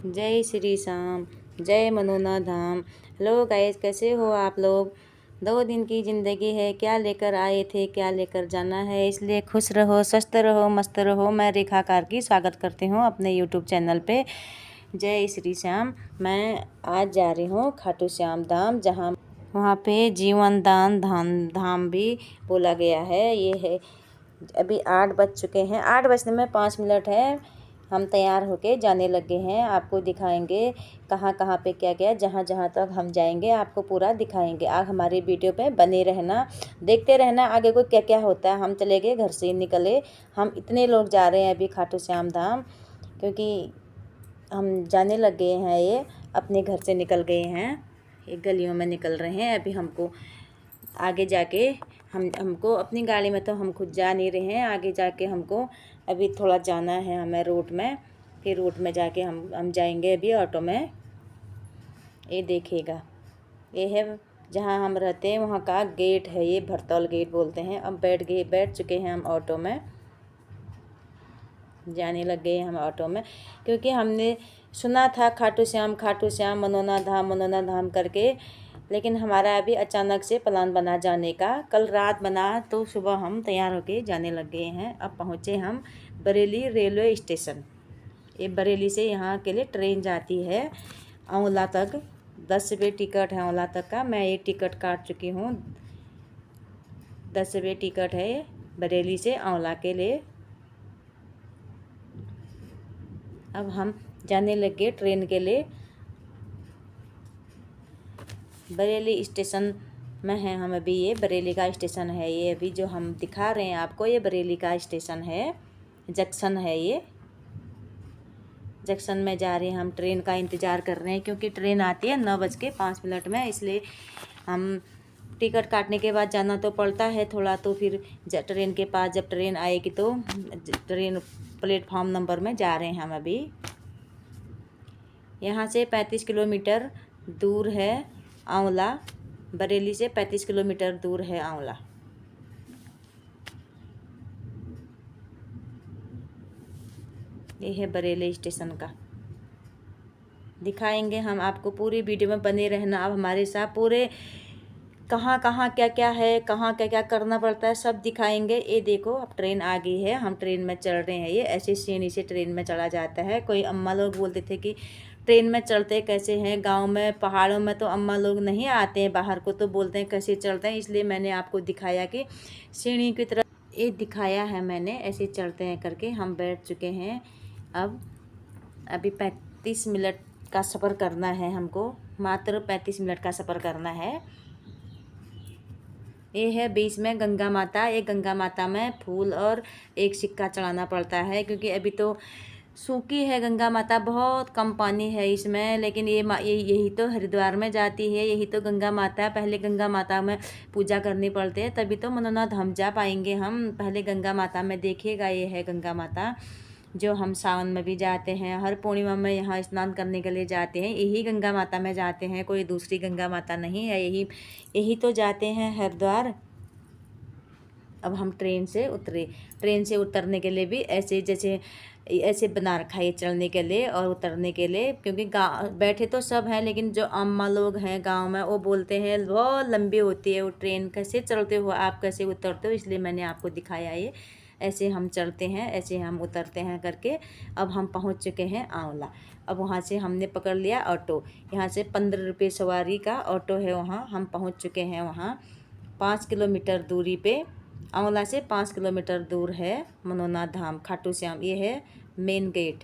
जय श्री श्याम, जय मनोना धाम। Hello guys, कैसे हो आप लोग। 2 दिन की ज़िंदगी है, क्या लेकर आए थे, क्या लेकर जाना है, इसलिए खुश रहो, स्वस्थ रहो, मस्त रहो। मैं रेखा कार्की स्वागत करती हूँ अपने यूट्यूब चैनल पे। जय श्री श्याम। मैं आज जा रही हूँ खाटू श्याम धाम, जहाँ वहाँ पे जीवन दान धाम भी बोला गया है। ये है, अभी 8 बज चुके हैं, 8 बजने में 5 मिनट है। हम तैयार होके जाने लगे हैं। आपको दिखाएंगे कहाँ कहाँ पे क्या क्या, जहाँ जहाँ तक हम जाएंगे आपको पूरा दिखाएंगे। आप हमारी वीडियो पे बने रहना, देखते रहना आगे को क्या क्या होता है। हम चले गए, घर से निकले, हम इतने लोग जा रहे हैं अभी खाटू श्याम धाम, क्योंकि हम जाने लग गए हैं। ये अपने घर से निकल गए हैं, एक गलियों में निकल रहे हैं। अभी हमको आगे जाके हमको अपनी गाड़ी में तो हम खुद जा नहीं रहे हैं। आगे जाके हमको अभी थोड़ा जाना है हमें रूट में, फिर रूट में जाके हम जाएंगे अभी ऑटो में। ये देखिएगा, ये है जहाँ हम रहते हैं, वहाँ का गेट है, ये भरतौल गेट बोलते हैं। अब बैठ चुके हैं हम ऑटो में, जाने लग गए हम ऑटो में, क्योंकि हमने सुना था खाटू श्याम मनोना धाम करके। लेकिन हमारा अभी अचानक से प्लान बना जाने का, कल रात बना, तो सुबह हम तैयार होके जाने लग गए हैं। अब पहुँचे हम बरेली रेलवे स्टेशन। ये बरेली से यहाँ के लिए ट्रेन जाती है आंवला तक। 10 रुपये टिकट है आंवला तक का। मैं ये टिकट काट चुकी हूँ, 10 रुपये टिकट है बरेली से आंवला के लिए। अब हम जाने लगे ट्रेन के लिए। बरेली स्टेशन में है हम अभी, ये बरेली का स्टेशन है। ये अभी जो हम दिखा रहे हैं आपको, ये बरेली का स्टेशन है, जंक्शन है। ये जंक्शन में जा रहे हैं हम, ट्रेन का इंतज़ार कर रहे हैं, क्योंकि ट्रेन आती है 9:05 में। इसलिए हम टिकट काटने के बाद जाना तो पड़ता है थोड़ा, तो फिर ट्रेन के पास जब ट्रेन आएगी तो ट्रेन प्लेटफॉर्म नंबर में जा रहे हैं हम अभी। यहाँ से 35 किलोमीटर दूर है आंवला, बरेली से 35 किलोमीटर दूर है आंवला। ये है बरेली स्टेशन का, दिखाएंगे हम आपको। पूरी वीडियो में बने रहना अब हमारे साथ। पूरे कहाँ कहाँ क्या क्या है, कहाँ क्या क्या करना पड़ता है, सब दिखाएंगे। ये देखो, अब ट्रेन आ गई है, हम ट्रेन में चल रहे हैं। ये ऐसे सीढ़ी से ट्रेन में चला जाता है। कोई अम्मा लोग बोलते थे कि ट्रेन में चलते कैसे हैं, गांव में पहाड़ों में तो अम्मा लोग नहीं आते हैं बाहर को, तो बोलते हैं कैसे चलते हैं। इसलिए मैंने आपको दिखाया कि सीढ़ी की तरह ये दिखाया है मैंने, ऐसे चलते हैं करके। हम बैठ चुके हैं। अब अभी 35 मिनट का सफ़र करना है हमको, मात्र 35 मिनट का सफ़र करना है। ये है बीच में गंगा माता। एक गंगा माता में फूल और एक सिक्का चढ़ाना पड़ता है, क्योंकि अभी तो सूखी है गंगा माता, बहुत कम पानी है इसमें। लेकिन यही तो हरिद्वार में जाती है, यही तो गंगा माता है। पहले गंगा माता में पूजा करनी पड़ती है, तभी तो मनोना धाम जा पाएंगे हम। पहले गंगा माता में देखिएगा, ये है गंगा माता, जो हम सावन में भी जाते हैं, हर पूर्णिमा में यहाँ स्नान करने के लिए जाते हैं। यही गंगा माता में जाते हैं, कोई दूसरी गंगा माता नहीं है, यही तो जाते हैं हरिद्वार। अब हम ट्रेन से उतरे। ट्रेन से उतरने के लिए भी ऐसे बना रखा है, ये चढ़ने के लिए और उतरने के लिए। क्योंकि गाँव बैठे तो सब हैं, लेकिन जो अम्मा लोग हैं गांव में, वो बोलते हैं बहुत लंबी होती है वो ट्रेन, कैसे चलते हो आप, कैसे उतरते हो। इसलिए मैंने आपको दिखाया ये, ऐसे हम चढ़ते हैं, ऐसे हम उतरते हैं करके। अब हम पहुंच चुके हैं आंवला। अब वहाँ से हमने पकड़ लिया ऑटो। यहाँ से 15 रुपये सवारी का ऑटो है, वहाँ हम पहुँच चुके हैं। वहाँ 5 किलोमीटर दूरी पे, आंवला से 5 किलोमीटर दूर है मनोना धाम खाटू श्याम। ये है मेन गेट।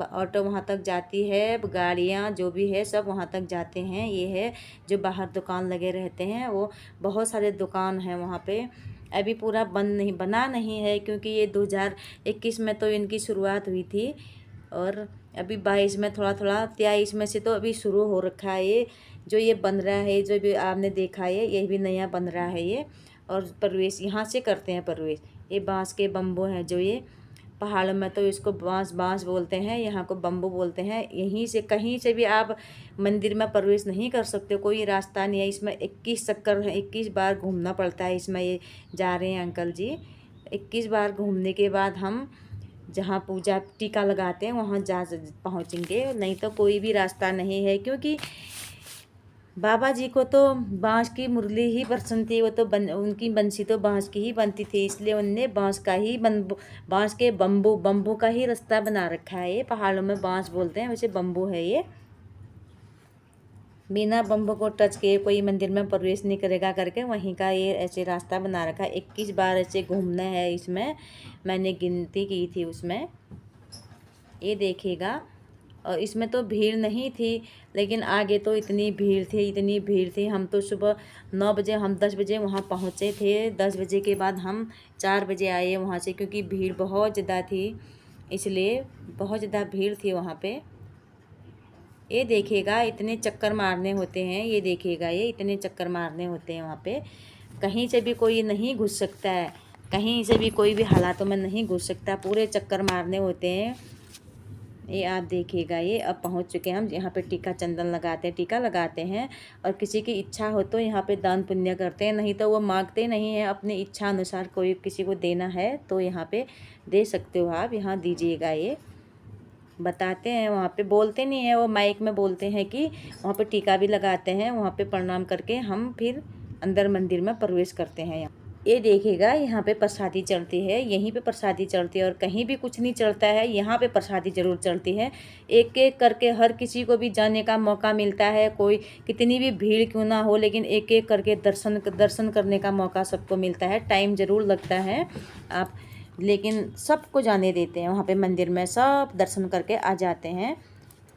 ऑटो वहाँ तक जाती है, गाड़ियाँ जो भी है सब वहाँ तक जाते हैं। ये है जो बाहर दुकान लगे रहते हैं, वो बहुत सारे दुकान हैं वहाँ पे। अभी पूरा बना नहीं है, क्योंकि ये 2021 में तो इनकी शुरुआत हुई थी, और अभी 22 में थोड़ा थोड़ा, 23 में से तो अभी शुरू हो रखा है। ये जो ये बन रहा है, जो भी आपने देखा है, ये भी नया बन रहा है ये। और प्रवेश यहाँ से करते हैं प्रवेश। ये बांस के बम्बू हैं, जो ये पहाड़ों में तो इसको बांस बोलते हैं, यहाँ को बम्बू बोलते हैं। यहीं से कहीं से भी आप मंदिर में प्रवेश नहीं कर सकते, कोई रास्ता नहीं है इसमें। 21 चक्कर है, 21 बार घूमना पड़ता है इसमें। ये जा रहे हैं अंकल जी, 21 बार घूमने के बाद हम जहाँ पूजा टीका लगाते हैं वहाँ जा पहुँचेंगे, नहीं तो कोई भी रास्ता नहीं है। क्योंकि बाबा जी को तो बांस की मुरली ही पसंद थी, वो तो उनकी बंसी तो बांस की ही बनती थी, इसलिए उनने बांस का ही बांस के बम्बू का ही रास्ता बना रखा है। ये पहाड़ों में बांस बोलते हैं, वैसे बम्बू है ये। बिना बम्बू को टच किए कोई मंदिर में प्रवेश नहीं करेगा करके वहीं का ये ऐसे रास्ता बना रखा है। 21 बार ऐसे घूमना है इसमें, मैंने गिनती की थी उसमें, ये देखिएगा। और इसमें तो भीड़ नहीं थी, लेकिन आगे तो इतनी भीड़ थी, इतनी भीड़ थी। हम तो सुबह 9 बजे, हम 10 बजे वहाँ पहुँचे थे। 10 बजे के बाद हम 4 बजे आए वहाँ से, क्योंकि भीड़ बहुत ज़्यादा थी, इसलिए बहुत ज़्यादा भीड़ थी वहाँ पे। ये देखिएगा इतने चक्कर मारने होते हैं, ये देखिएगा ये इतने चक्कर मारने होते हैं वहाँ पे। कहीं से भी कोई नहीं घुस सकता है, कहीं से भी कोई भी हालातों में नहीं घुस सकता, पूरे चक्कर मारने होते हैं। ये आप देखिएगा, ये अब पहुंच चुके हैं हम। यहाँ पे टीका चंदन लगाते हैं, टीका लगाते हैं। और किसी की इच्छा हो तो यहाँ पे दान पुण्य करते हैं, नहीं तो वो मांगते नहीं हैं। अपनी इच्छा अनुसार कोई किसी को देना है तो यहाँ पे दे सकते हो आप, यहाँ दीजिएगा। ये बताते हैं, वहाँ पे बोलते नहीं है, वो माइक में बोलते हैं कि वहाँ पे टीका भी लगाते हैं। वहाँ पे प्रणाम करके हम फिर अंदर मंदिर में प्रवेश करते हैं। यहाँ ये देखिएगा, यहाँ पे प्रसादी चढ़ती है, यहीं पे प्रसादी चढ़ती है, और कहीं भी कुछ नहीं चढ़ता है, यहाँ पे प्रसादी ज़रूर चढ़ती है। एक एक करके हर किसी को भी जाने का मौका मिलता है, कोई कितनी भी भीड़ क्यों ना हो, लेकिन एक एक करके दर्शन करने का मौका सबको मिलता है। टाइम ज़रूर लगता है आप, लेकिन सबको जाने देते हैं वहाँ पे मंदिर में, सब दर्शन करके आ जाते हैं।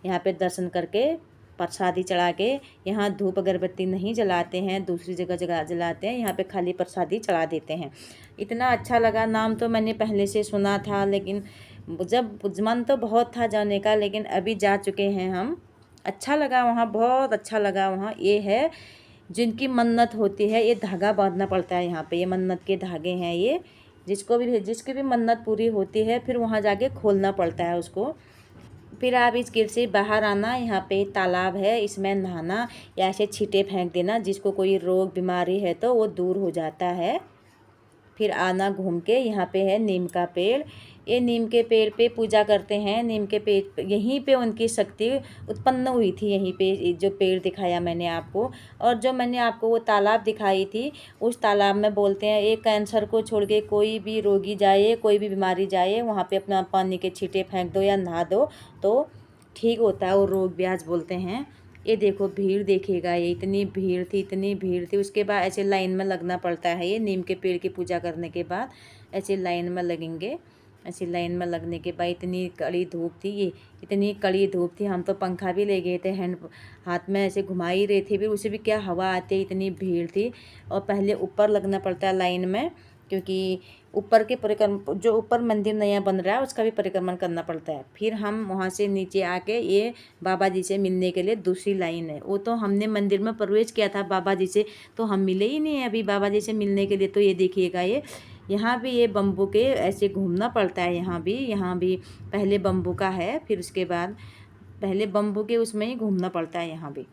यहाँ पे दर्शन करके प्रसादी चढ़ा के, यहाँ धूप अगरबत्ती नहीं जलाते हैं, दूसरी जगह जलाते हैं, यहाँ पे खाली प्रसादी चढ़ा देते हैं। इतना अच्छा लगा, नाम तो मैंने पहले से सुना था, लेकिन जब मन तो बहुत था जाने का, लेकिन अभी जा चुके हैं हम। अच्छा लगा वहाँ, बहुत अच्छा लगा वहाँ। ये है जिनकी मन्नत होती है, ये धागा बांधना पड़ता है यहाँ पे, ये मन्नत के धागे हैं ये। जिसकी भी मन्नत पूरी होती है, फिर वहाँ जाके खोलना पड़ता है उसको। फिर आप इस गेट से बाहर आना, यहाँ पे तालाब है, इसमें नहाना या ऐसे छींटे फेंक देना, जिसको कोई रोग बीमारी है तो वो दूर हो जाता है। फिर आना घूम के, यहाँ पे है नीम का पेड़, ये नीम के पेड़ पे पूजा करते हैं। नीम के पेड़ यहीं पे उनकी शक्ति उत्पन्न हुई थी, यहीं पे जो पेड़ दिखाया मैंने आपको। और जो मैंने आपको वो तालाब दिखाई थी, उस तालाब में बोलते हैं एक कैंसर को छोड़ के कोई भी रोगी जाए, कोई भी बीमारी जाए, वहाँ पे अपना पानी के छींटे फेंक दो या नहा दो तो ठीक होता है वो रोग ब्याज बोलते हैं। ये देखो भीड़ देखिएगा, ये इतनी भीड़ थी, इतनी भीड़ थी। उसके बाद ऐसे लाइन में लगना पड़ता है, ये नीम के पेड़ की पूजा करने के बाद ऐसे लाइन में लगेंगे। ऐसे लाइन में लगने के बाद इतनी कड़ी धूप थी, ये इतनी कड़ी धूप थी, हम तो पंखा भी ले गए थे, हैंड हाथ में ऐसे घुमा ही रहे थे, फिर उसे भी क्या हवा आती, इतनी भीड़ थी। और पहले ऊपर लगना पड़ता है लाइन में, क्योंकि ऊपर के परिक्रमा, जो ऊपर मंदिर नया बन रहा है उसका भी परिक्रमण करना पड़ता है। फिर हम वहाँ से नीचे आके ये बाबा जी से मिलने के लिए दूसरी लाइन है। वो तो हमने मंदिर में प्रवेश किया था बाबा जी से, तो हम मिले ही नहीं अभी बाबा जी से मिलने के लिए। तो ये देखिएगा, ये यहाँ भी ये बम्बू के ऐसे घूमना पड़ता है। यहाँ भी पहले बम्बू का है, फिर उसके बाद पहले बम्बू के उसमें ही घूमना पड़ता है।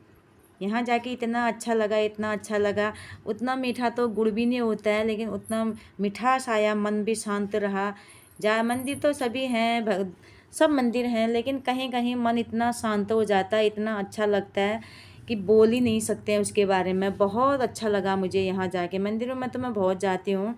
यहाँ जाके इतना अच्छा लगा, इतना अच्छा लगा। उतना मीठा तो गुड़ भी नहीं होता है, लेकिन उतना मिठास आया, मन भी शांत रहा। मंदिर तो सभी हैं, सब मंदिर हैं, लेकिन कहीं कहीं मन इतना शांत हो जाता है, इतना अच्छा लगता है कि बोल ही नहीं सकते हैं उसके बारे में। बहुत अच्छा लगा मुझे यहाँ जाके। मंदिरों में तो मैं बहुत जाती हूँ,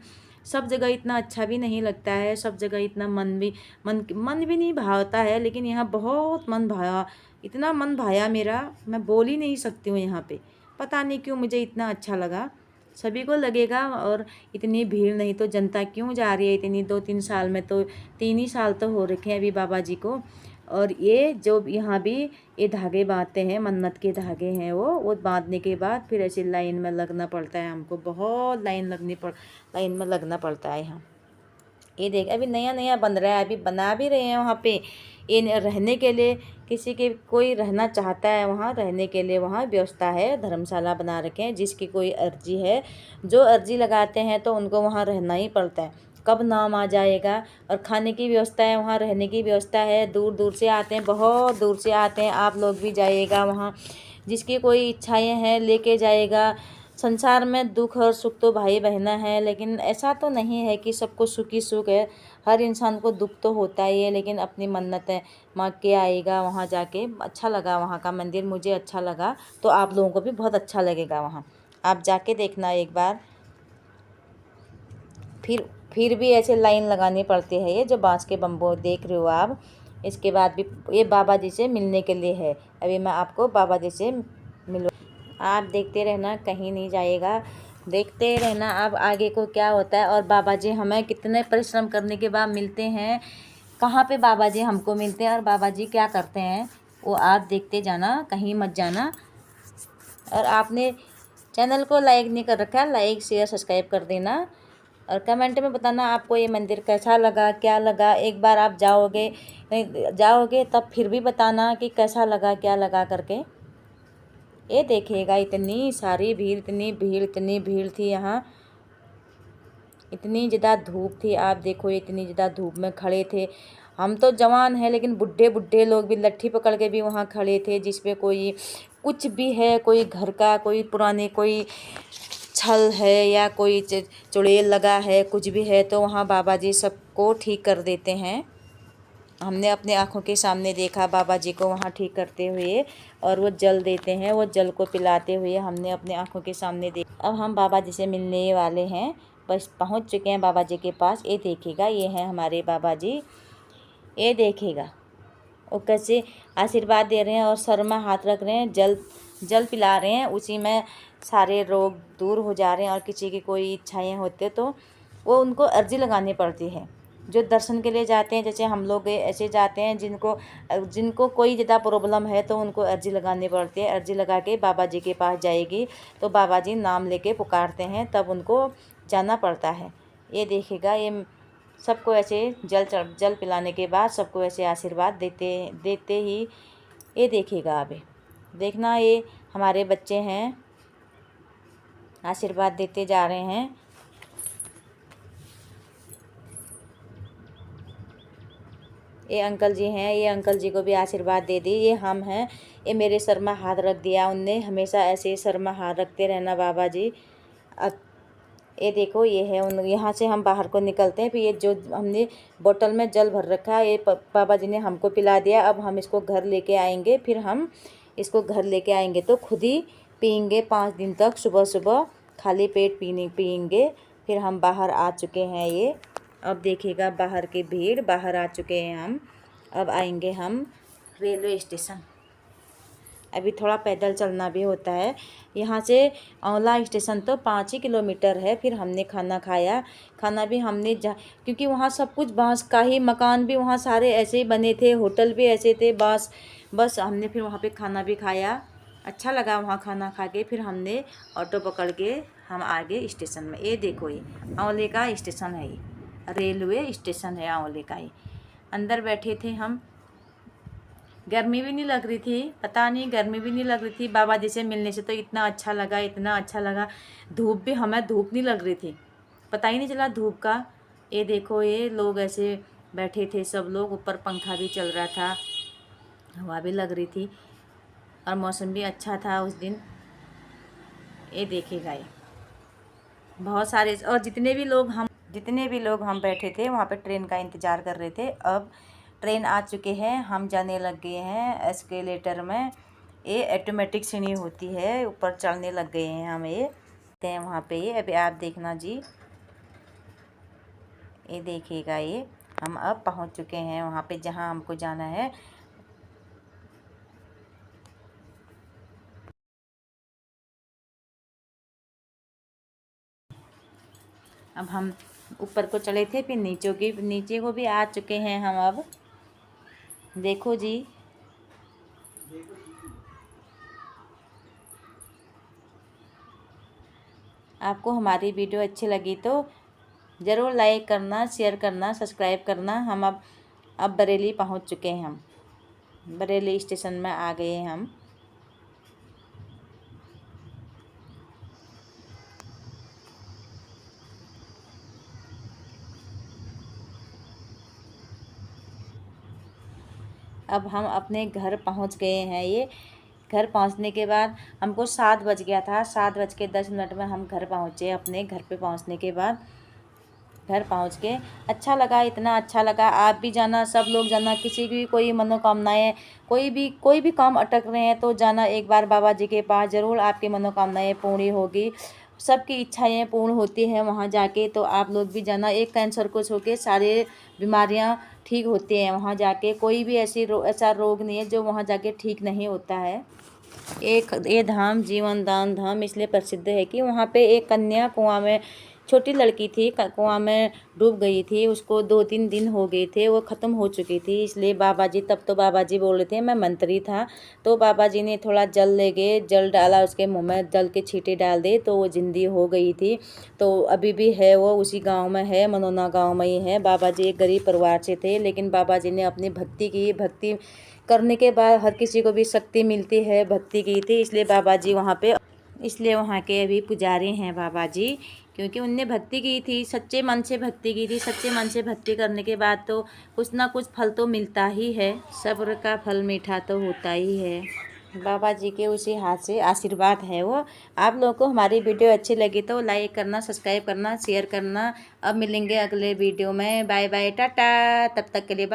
सब जगह इतना अच्छा भी नहीं लगता है, सब जगह इतना मन भी नहीं भावता है, लेकिन यहाँ बहुत मन भाया, इतना मन भाया मेरा, मैं बोल ही नहीं सकती हूँ। यहाँ पे पता नहीं क्यों मुझे इतना अच्छा लगा। सभी को लगेगा, और इतनी भीड़ नहीं तो जनता क्यों जा रही है इतनी। 2-3 साल में तो 3 ही साल तो हो रखे हैं अभी बाबा जी को। और ये जो यहाँ भी ये धागे बांधते हैं, मन्नत के धागे हैं, वो बांधने के बाद फिर ऐसे लाइन में लगना पड़ता है हमको। बहुत लाइन में लगना पड़ता है यहाँ। ये देख अभी नया नया बन रहा है, अभी बना भी रहे हैं वहाँ पे। ये रहने के लिए किसी के कोई रहना चाहता है, वहाँ रहने के लिए वहाँ व्यवस्था है, धर्मशाला बना रखे हैं। जिसकी कोई अर्जी है, जो अर्जी लगाते हैं तो उनको वहाँ रहना ही पड़ता है। कब नाम आ जाएगा। और खाने की व्यवस्था है, वहाँ रहने की व्यवस्था है। दूर दूर से आते हैं, बहुत दूर से आते हैं। आप लोग भी जाइएगा वहाँ, जिसकी कोई इच्छाएँ हैं लेके जाएगा। संसार में दुख और सुख तो भाई बहना है, लेकिन ऐसा तो नहीं है कि सबको सुख ही सुख है। हर इंसान को दुख तो होता ही है, लेकिन अपनी मन्नत है माँ के आएगा। वहाँ जाके अच्छा लगा, वहाँ का मंदिर मुझे अच्छा लगा, तो आप लोगों को भी बहुत अच्छा लगेगा वहाँ। आप जाके देखना एक बार। फिर भी ऐसे लाइन लगानी पड़ती है। ये जो बांस के बम्बू देख रहे हो आप, इसके बाद भी ये बाबा जी से मिलने के लिए है। अभी मैं आपको बाबा जी से मिलूँ, आप देखते रहना, कहीं नहीं जाएगा, देखते रहना अब आगे को क्या होता है। और बाबा जी हमें कितने परिश्रम करने के बाद मिलते हैं, कहाँ पे बाबा जी हमको मिलते हैं और बाबा जी क्या करते हैं, वो आप देखते जाना, कहीं मत जाना। और आपने चैनल को लाइक नहीं कर रखा है, लाइक शेयर सब्सक्राइब कर देना। और कमेंट में बताना आपको ये मंदिर कैसा लगा, क्या लगा। एक बार आप जाओगे तब फिर भी बताना कि कैसा लगा, क्या लगा करके। ये देखिएगा, इतनी सारी भीड़, इतनी भीड़ थी यहाँ, इतनी ज़्यादा धूप थी। आप देखो, इतनी ज़्यादा धूप में खड़े थे। हम तो जवान हैं, लेकिन बुढ़े बुढ़े लोग भी लट्ठी पकड़ के भी वहाँ खड़े थे, जिस पे कोई कुछ भी है, कोई घर का कोई पुराने कोई छल है या कोई चुड़ैल लगा है, कुछ भी है, तो वहाँ बाबा जी सबको ठीक कर देते हैं। हमने अपने आँखों के सामने देखा बाबा जी को वहाँ ठीक करते हुए, और वो जल देते हैं, वो जल को पिलाते हुए हमने अपने आँखों के सामने देखा। अब हम बाबा जी से मिलने वाले हैं, बस पहुँच चुके हैं बाबा जी के पास। ये देखिएगा, ये हैं हमारे बाबा जी। ये देखिएगा वो कैसे आशीर्वाद दे रहे हैं और सर में हाथ रख रहे हैं, जल पिला रहे हैं, उसी में सारे रोग दूर हो जा रहे हैं। और किसी की कोई इच्छाएँ होते तो वो उनको अर्जी लगानी पड़ती है। जो दर्शन के लिए जाते हैं, जैसे हम लोग ऐसे जाते हैं, जिनको कोई ज़्यादा प्रॉब्लम है तो उनको अर्जी लगानी पड़ती है। अर्जी लगा के बाबा जी के पास जाएगी, तो बाबा जी नाम लेके पुकारते हैं, तब उनको जाना पड़ता है। ये देखिएगा, ये सबको ऐसे जल पिलाने के बाद सबको ऐसे आशीर्वाद देते ही, ये देखिएगा। अभी देखना, ये हमारे बच्चे हैं, आशीर्वाद देते जा रहे हैं। ये अंकल जी हैं, ये अंकल जी को भी आशीर्वाद दे दी। ये हम हैं, ये मेरे सर में हाथ रख दिया उनने, हमेशा ऐसे सर में हाथ रखते रहना बाबा जी। अब ये देखो, ये है उन, यहाँ से हम बाहर को निकलते हैं। फिर ये जो हमने बोतल में जल भर रखा है, ये बाबा जी ने हमको पिला दिया। अब हम इसको घर लेके आएंगे, फिर हम इसको घर लेके आएंगे तो खुद ही पियेंगे 5 दिन तक, सुबह सुबह खाली पेट पियेंगे। फिर हम बाहर आ चुके हैं। ये अब देखिएगा, बाहर की भीड़, बाहर आ चुके हैं हम। अब आएंगे हम रेलवे स्टेशन। अभी थोड़ा पैदल चलना भी होता है। यहाँ से औला स्टेशन तो 5 ही किलोमीटर है। फिर हमने खाना खाया, खाना भी हमने क्योंकि वहाँ सब कुछ बांस का ही, मकान भी वहाँ सारे ऐसे ही बने थे, होटल भी ऐसे थे, बस हमने फिर वहाँ पे खाना भी खाया, अच्छा लगा वहाँ खाना खा के। फिर हमने ऑटो पकड़ के हम आ गए स्टेशन में। ये देखो, ये औले का स्टेशन है, ये रेलवे स्टेशन है औले का। ही अंदर बैठे थे हम, गर्मी भी नहीं लग रही थी, पता नहीं, गर्मी भी नहीं लग रही थी। बाबा जी से मिलने से तो इतना अच्छा लगा, इतना अच्छा लगा। धूप भी, हमें धूप नहीं लग रही थी, पता ही नहीं चला धूप का। ये देखो, ये लोग ऐसे बैठे थे सब लोग, ऊपर पंखा भी चल रहा था, हवा भी लग रही थी, और मौसम भी अच्छा था उस दिन। ये देखिएगा, ये बहुत सारे, और जितने भी लोग हम बैठे थे वहाँ पे ट्रेन का इंतज़ार कर रहे थे। अब ट्रेन आ चुके हैं, हम जाने लग गए हैं एस्केलेटर में। ये ऑटोमेटिक सीढ़ी होती है, ऊपर चढ़ने लग गए हैं हम। ये वहाँ पे, ये अभी आप देखना जी, ये देखिएगा, ये हम अब पहुँच चुके हैं वहाँ पे जहाँ हमको जाना है। अब हम ऊपर को चले थे, फिर नीचे को भी आ चुके हैं हम। अब देखो जी, आपको हमारी वीडियो अच्छी लगी तो ज़रूर लाइक करना, शेयर करना, सब्सक्राइब करना। हम अब बरेली पहुंच चुके हैं, हम बरेली स्टेशन में आ गए हैं हम। अब हम अपने घर पहुंच गए हैं। ये घर पहुंचने के बाद हमको 7 बज गया था। 7:10 में हम घर पहुंचे। अपने घर पे पहुंचने के बाद घर पहुंच के अच्छा लगा, इतना अच्छा लगा। आप भी जाना, सब लोग जाना। किसी की कोई मनोकामनाएं, कोई भी काम अटक रहे हैं तो जाना एक बार बाबा जी के पास, ज़रूर आपकी मनोकामनाएं पूरी होगी। सबकी इच्छाएं पूर्ण होती हैं वहाँ जाके, तो आप लोग भी जाना। एक कैंसर को छू के सारे बीमारियाँ ठीक होती हैं वहाँ जाके। कोई भी ऐसा रोग नहीं है जो वहाँ जाके ठीक नहीं होता है। ये धाम जीवन दान धाम इसलिए प्रसिद्ध है कि वहाँ पे एक कन्या कुआं में, छोटी लड़की थी, कुआं में डूब गई थी। उसको 2-3 दिन हो गए थे, वो ख़त्म हो चुकी थी। इसलिए बाबा जी, तब तो बाबा जी बोल रहे थे, मैं मंत्री था, तो बाबा जी ने थोड़ा जल ले गए, जल डाला उसके मुंह में, जल के छींटे डाल दे तो वो जिंदी हो गई थी। तो अभी भी है, वो उसी गाँव में है, मनोना गाँव में ही है। बाबा जी एक गरीब परिवार से थे, लेकिन बाबा जी ने अपनी भक्ति की, भक्ति करने के बाद हर किसी को भी शक्ति मिलती है, भक्ति की थी, इसलिए बाबा जी वहाँ पे, इसलिए वहाँ के अभी पुजारी हैं बाबा जी, क्योंकि उनने भक्ति की थी, सच्चे मन से भक्ति की थी। सच्चे मन से भक्ति करने के बाद तो कुछ ना कुछ फल तो मिलता ही है। सब्र का फल मीठा तो होता ही है। बाबा जी के उसी हाथ से आशीर्वाद है वो। आप लोगों को हमारी वीडियो अच्छी लगी तो लाइक करना, सब्सक्राइब करना, शेयर करना। अब मिलेंगे अगले वीडियो में। Bye bye, ta-ta. तब तक के लिए बाय।